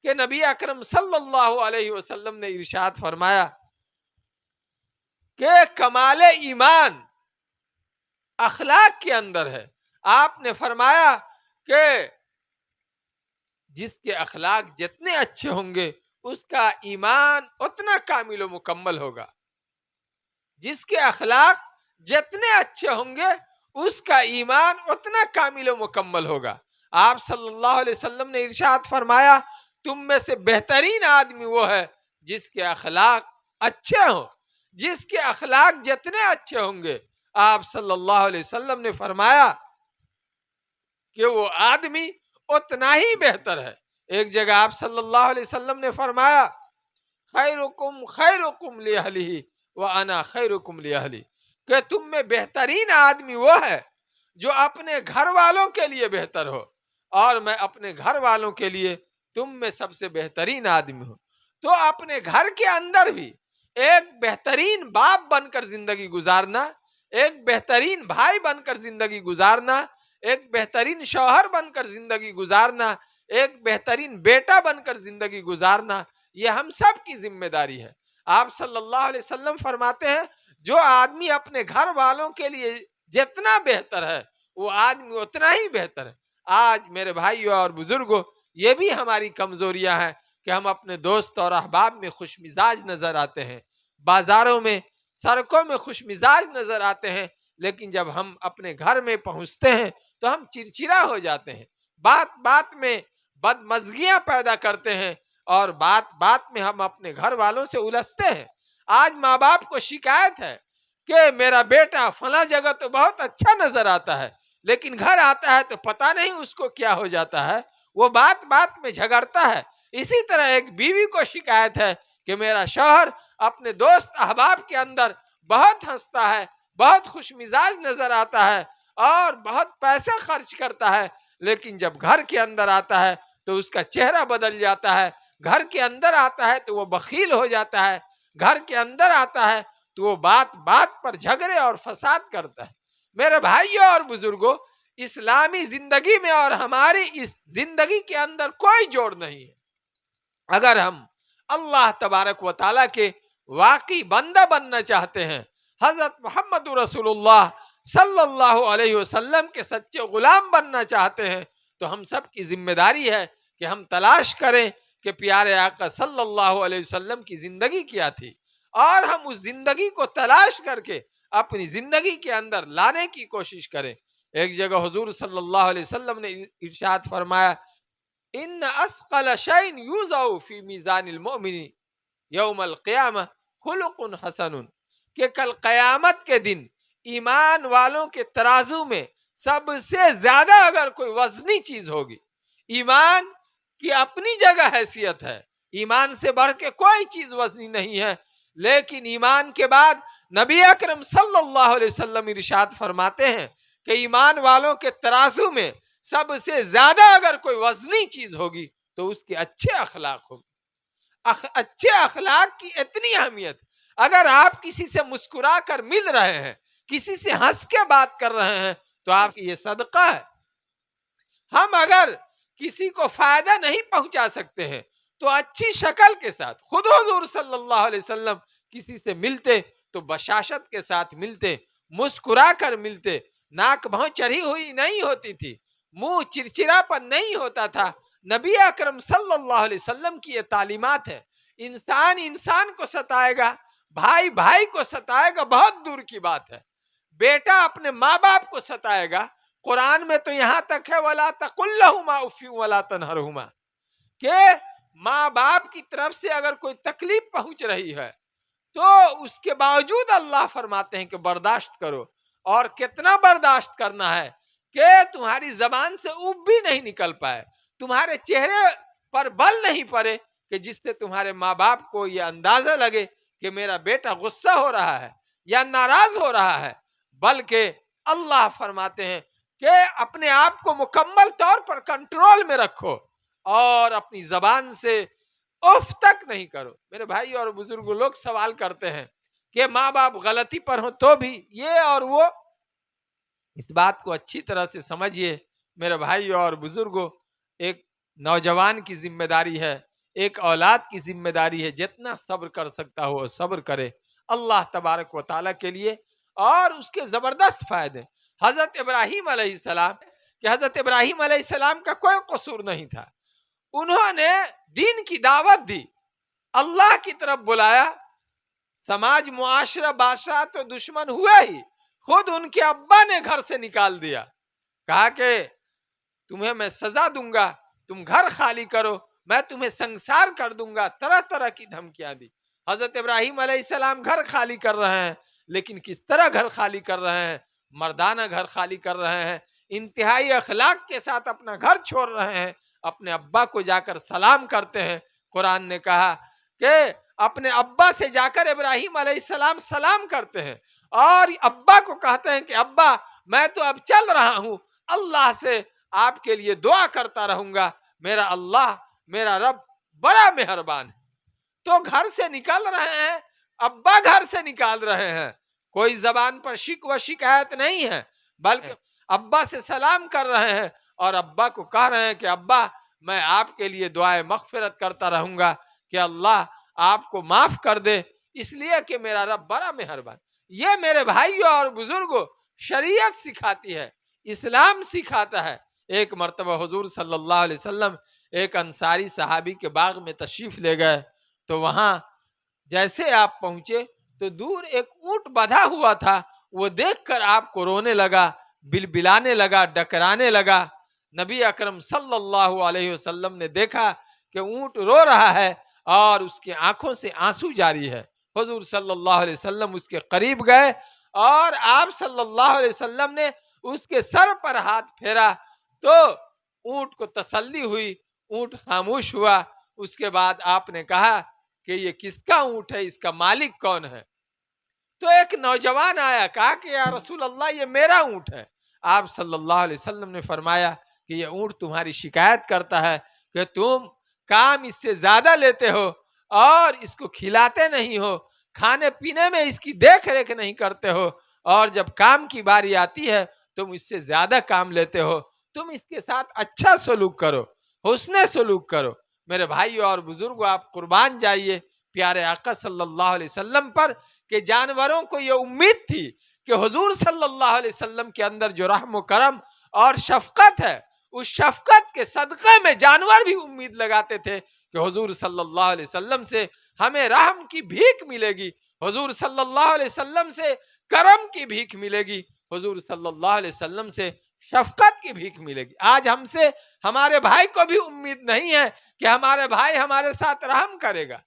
कि नबी अकरम सल्लल्लाहु अलैहि वसल्लम ने इरशाद फरमाया कि कमाले ईमान अखलाक के अंदर है। आपने फरमाया कि जिसके अखलाक जितने अच्छे होंगे उसका ईमान उतना कामिल व मुकम्मल होगा। जिसके अखलाक जितने अच्छे होंगे उसका ईमान उतना कामिल व मुकम्मल होगा। आप सल्लल्लाहु अलैहि वसल्लम ने इरशाद फरमाया, तुम में से बेहतरीन आदमी वो है जिसके अखलाक अच्छे हों। जिसके अखलाक जितने अच्छे होंगे, आप सल्लल्लाहु अलैहि वसल्लम ने फरमाया कि वो आदमी उतना ही बेहतर है। एक जगह आप सल्लल्लाहु अलैहि वसल्लम ने फरमाया, खैरुकुम लिअहलिही व अना खैरुकुम लिअहली, कि तुम में बेहतरीन आदमी वो है जो अपने घर वालों के लिए बेहतर हो, और मैं अपने घर वालों के लिए तुम में सबसे बेहतरीन आदमी हूं। तो अपने घर के अंदर भी एक बेहतरीन बाप बनकर जिंदगी गुजारना, एक बेहतरीन भाई बनकर जिंदगी गुजारना, एक बेहतरीन शौहर बनकर जिंदगी गुजारना, एक बेहतरीन बेटा बनकर जिंदगी गुजारना, ये हम सब की जिम्मेदारी है। आप सल्लल्लाहु अलैहि वसल्लम फरमाते हैं, जो आदमी अपने घर वालों के लिए जितना बेहतर है वो आदमी उतना ही बेहतर है। आज मेरे भाइयों और बुजुर्गों, ये भी हमारी कमजोरियां हैं कि हम अपने दोस्त और अहबाब में खुश मिजाज नजर आते हैं, बाजारों में सड़कों में खुश मिजाज नजर आते हैं, लेकिन जब हम अपने घर में पहुंचते हैं तो हम चिड़चिड़ा हो जाते हैं, बात बात में बदमजगियां पैदा करते हैं और बात बात में हम अपने घर वालों से उलझते हैं। आज माँ बाप को शिकायत है कि मेरा बेटा फला जगह तो बहुत अच्छा नजर आता है, लेकिन घर आता है तो पता नहीं उसको क्या हो जाता है, वो बात बात में झगड़ता है। इसी तरह एक बीवी को शिकायत है कि मेरा शौहर अपने दोस्त अहबाब के अंदर बहुत हंसता है, बहुत खुश मिजाज नजर आता है और बहुत पैसे खर्च करता है, लेकिन जब घर के अंदर आता है तो उसका चेहरा बदल जाता है। घर के अंदर आता है तो वो बखील हो जाता है, घर के अंदर आता है तो वो बात बात पर झगड़े और फसाद करता है। मेरे भाइयों और बुजुर्गों, इस्लामी जिंदगी में और हमारी इस जिंदगी के अंदर कोई जोड़ नहीं है। अगर हम अल्लाह तबारक व तआला के वाकई बंदा बनना चाहते हैं, हजरत मोहम्मद रसूलुल्लाह सल्लल्लाहु अलैहि वसल्लम के सच्चे गुलाम बनना चाहते हैं, तो हम सब की जिम्मेदारी है कि हम तलाश करें कि प्यारे आका सल्लल्लाहु अलैहि वसल्लम की जिंदगी क्या थी, और हम उस जिंदगी को तलाश करके अपनी जिंदगी के अंदर लाने की कोशिश करें। एक जगह हुजूर सल्लल्लाहु अलैहि वसल्लम ने इरशाद फरमाया, इन अस्क़ल शैइन युज़अ फी मीज़ानिल मुमिनी यौमल क़ियामह खुलुक़ुन हसनुन, कि कल क़यामत के दिन ईमान वालों के तराजू में सबसे ज्यादा अगर कोई वजनी चीज होगी, ईमान की अपनी जगह हैसियत है, ईमान से बढ़ के कोई चीज वजनी नहीं है, लेकिन ईमान के बाद नबी अकरम सल्लल्लाहु अलैहि वसल्लम इरशाद फरमाते हैं कि ईमान वालों के तराजू में सबसे ज्यादा अगर कोई वजनी चीज होगी तो उसके अच्छे अखलाक होगी। अच्छे अखलाक की इतनी अहमियत, अगर आप किसी से मुस्कुरा कर मिल रहे हैं, किसी से हंस के बात कर रहे हैं, तो आप ये सदका है। हम अगर किसी को फायदा नहीं पहुंचा सकते हैं तो अच्छी शक्ल के साथ, खुद हुजूर सल्लल्लाहु अलैहि वसल्लम किसी से मिलते तो बशाशत के साथ मिलते, मुस्कुरा कर मिलते, नाक भौं चढ़ी हुई नहीं होती थी, मुंह चिड़चिड़ापन नहीं होता था। नबी अकरम सल्लल्लाहु अलैहि वसल्लम की ये तालीमात है। इंसान इंसान को सताएगा, भाई भाई को सताएगा, बहुत दूर की बात है। बेटा अपने माँ बाप को सताएगा, कुरान में तो यहां तक है वला तकुल्लहुमा उफ़्फ़िन वला तनहरहुमा, के माँ बाप की तरफ से अगर कोई तकलीफ पहुंच रही है तो उसके बावजूद अल्लाह फरमाते हैं कि बर्दाश्त करो। और कितना बर्दाश्त करना है कि तुम्हारी जबान से उब भी नहीं निकल पाए, तुम्हारे चेहरे पर बल नहीं पड़े कि जिससे तुम्हारे माँ बाप को यह अंदाजा लगे कि मेरा बेटा गुस्सा हो रहा है या नाराज हो रहा है, बल्कि अल्लाह फरमाते हैं कि अपने आप को मुकम्मल तौर पर कंट्रोल में रखो और अपनी जबान से उफ तक नहीं करो। मेरे भाई और बुजुर्ग लोग सवाल करते हैं कि माँ बाप गलती पर हो तो भी ये और वो, इस बात को अच्छी तरह से समझिए मेरे भाई और बुजुर्गों। एक नौजवान की जिम्मेदारी है एक औलाद की जिम्मेदारी है, जितना सब्र कर सकता हो सब्र करे अल्लाह तबारक व तआला के लिए। और उसके जबरदस्त फायदे, हजरत इब्राहिम अलैहिस्सलाम, कि हजरत इब्राहिम अलैहिस्सलाम का कोई कसूर नहीं था। उन्होंने दीन की दावत दी, अल्लाह की तरफ बुलाया। समाज, मुआशरा, बादशाह तो दुश्मन हुए ही, खुद उनके अब्बा ने घर से निकाल दिया, कहा कि तुम्हें मैं सजा दूंगा, तुम घर खाली करो, मैं तुम्हें संसार कर दूंगा। तरह तरह की धमकियां दी। हजरत इब्राहिम अलैहिस्सलाम घर खाली कर रहे हैं, लेकिन किस तरह घर खाली कर रहे हैं? मर्दाना घर खाली कर रहे हैं, इंतहाई अखलाक के साथ अपना घर छोड़ रहे हैं, अपने अब्बा को जाकर सलाम करते हैं। कुरान ने कहा कि अपने अब्बा से जाकर इब्राहिम अलैहिस्सलाम सलाम करते हैं और अब्बा को कहते हैं कि अब्बा मैं तो अब चल रहा हूं, अल्लाह से आपके लिए दुआ करता रहूंगा, मेरा अल्लाह, मेरा रब बड़ा मेहरबान है। तो घर से निकल रहे हैं, अब्बा घर से निकाल रहे हैं, कोई जबान पर शिक व शिकायत नहीं है, बल्कि अब्बा से सलाम कर रहे हैं और अब्बा को कह रहे हैं कि अब्बा मैं आपके लिए दुआए मगफिरत करता रहूंगा कि अल्लाह आपको माफ कर दे, इसलिए कि मेरा रब बड़ा मेहरबान। ये मेरे भाइयों और बुजुर्गों, शरीयत सिखाती है, इस्लाम सिखाता है। एक मर्तबा हुजूर सल्लल्लाहु अलैहि वसल्लम एक अंसारी सहाबी के बाग में तशरीफ ले गए, तो वहां जैसे आप पहुंचे तो दूर एक ऊंट बंधा हुआ था, वो देखकर आपको रोने लगा, बिलबिलाने लगा, डकराने लगा। नबी अकरम सल्लल्लाहु अलैहि वसल्लम ने देखा कि ऊंट रो रहा है और उसकी आंखों से आंसू जारी है। हुजूर सल्लल्लाहु अलैहि वसल्लम उसके करीब गए और आप सल्लल्लाहु अलैहि वसल्लम ने उसके सर पर हाथ फेरा, तो ऊंट को तसल्ली हुई, ऊंट खामोश हुआ। उसके बाद आपने कहा कि ये किसका ऊंट है, इसका मालिक कौन है? तो एक नौजवान आया, कहा कि या रसूल अल्लाह ये मेरा ऊंट है। आप सल्लल्लाहु अलैहि वसल्लम ने फरमाया कि ये ऊंट तुम्हारी शिकायत करता है कि तुम काम इससे ज्यादा लेते हो और इसको खिलाते नहीं हो, खाने पीने में इसकी देख रेख नहीं करते हो, और जब काम की बारी आती है तुम इससे ज्यादा काम लेते हो। तुम इसके साथ अच्छा सलूक करो, हुस्ने सलूक करो। मेरे भाइयों और बुजुर्गों, आप कुर्बान जाइए प्यारे आका सल्लल्लाहु अलैहि वसल्लम पर, कि जानवरों को ये उम्मीद थी कि हुजूर सल्लल्लाहु अलैहि वसल्लम के अंदर जो रहम करम और शफकत है, उस शफकत के सदक़े में जानवर भी उम्मीद लगाते थे कि हुजूर सल्लल्लाहु अलैहि वसल्लम से हमें रहम की भीख मिलेगी, हुजूर सल्लल्लाहु अलैहि वसल्लम से करम की भीख मिलेगी, हुजूर सल्लल्लाहु अलैहि वसल्लम से शफकत की भीख मिलेगी। आज हमसे हमारे भाई को भी उम्मीद नहीं है कि हमारे भाई हमारे साथ रहम करेगा।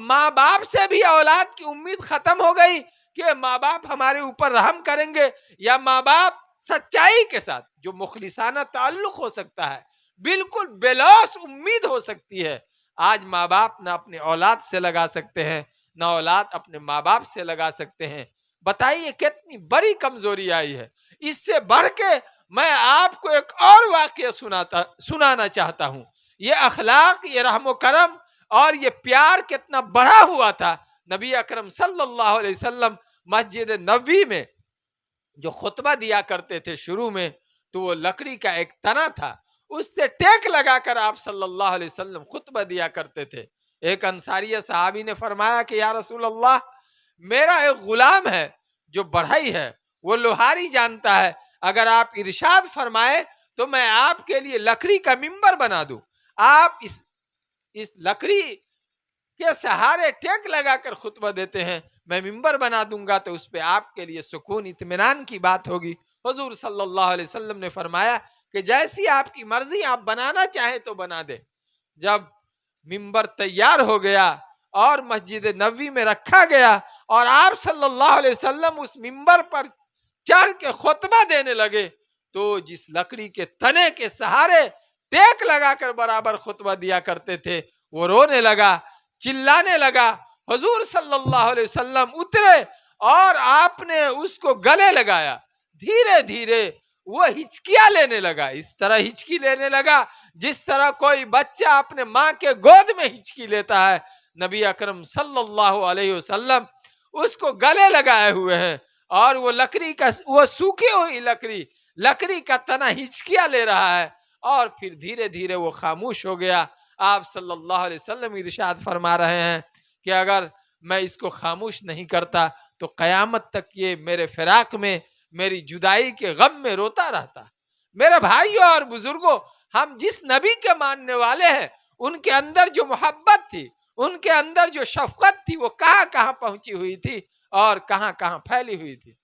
माँ बाप से भी औलाद की उम्मीद खत्म हो गई कि माँ बाप हमारे ऊपर रहम करेंगे, या माँ बाप सच्चाई के साथ जो मुखलिसाना ताल्लुक हो सकता है, बिल्कुल बेलौस उम्मीद हो सकती है, आज माँ बाप ना अपने औलाद से लगा सकते हैं, ना औलाद अपने माँ बाप से लगा सकते हैं। बताइए कितनी बड़ी कमजोरी आई है। इससे बढ़ के मैं आपको एक और वाकया सुनाना चाहता हूँ। ये अखलाक, ये रहम करम और ये प्यार कितना बड़ा हुआ था। नबी अकरम सल्लल्लाहु अलैहि वसल्लम मस्जिद नबवी में जो खुतबा दिया करते थे शुरू में, तो वो लकड़ी का एक तना था, उससे टेक लगाकर आप सल्लल्लाहु अलैहि वसल्लम खुतबा दिया करते थे। एक अंसारी सहाबी ने फरमाया कि या रसूल अल्लाह, मेरा एक गुलाम है जो बढ़ई है, वो लोहारी जानता है, अगर आप इरशाद फरमाए तो मैं आपके लिए लकड़ी का मिंबर बना दूं। आप इस लकड़ी के सहारे टेक लगाकर खुतबा देते हैं, मैं मिंबर बना दूंगा तो उस पे आपके लिए सुकून इत्मीनान की बात होगी। हुजूर सल्लल्लाहु अलैहि वसल्लम ने फरमाया कि जैसी आपकी मर्जी, आप बनाना चाहे तो बना दे। जब मिंबर तैयार हो गया और मस्जिद नबवी में रखा गया और आप सल्लल्लाहु अलैहि वसल्लम उस मिंबर पर चढ़ के खुतबा देने लगे, तो जिस लकड़ी के तने के सहारे टेक लगाकर बराबर खुतबा दिया करते थे, वो रोने लगा, चिल्लाने लगा। हुजूर सल्लल्लाहु अलैहि वसल्लम उतरे और आपने उसको गले लगाया। धीरे धीरे वो हिचकियां लेने लगा, इस तरह हिचकी लेने लगा जिस तरह कोई बच्चा अपने माँ के गोद में हिचकी लेता है। नबी अकरम सल्लल्लाहु अलैहि वसल्लम उसको गले लगाए हुए हैं और वो लकड़ी का, वो सूखी हुई लकड़ी का तना हिचकियां ले रहा है, और फिर धीरे धीरे वो खामोश हो गया। आप सल्लल्लाहु अलैहि वसल्लम इरशाद फरमा रहे हैं कि अगर मैं इसको खामोश नहीं करता तो कयामत तक ये मेरे फिराक में, मेरी जुदाई के गम में रोता रहता। मेरे भाइयों और बुजुर्गों, हम जिस नबी के मानने वाले हैं, उनके अंदर जो मोहब्बत थी, उनके अंदर जो शफकत थी, वो कहां कहां पहुंची हुई थी और कहां कहां फैली हुई थी।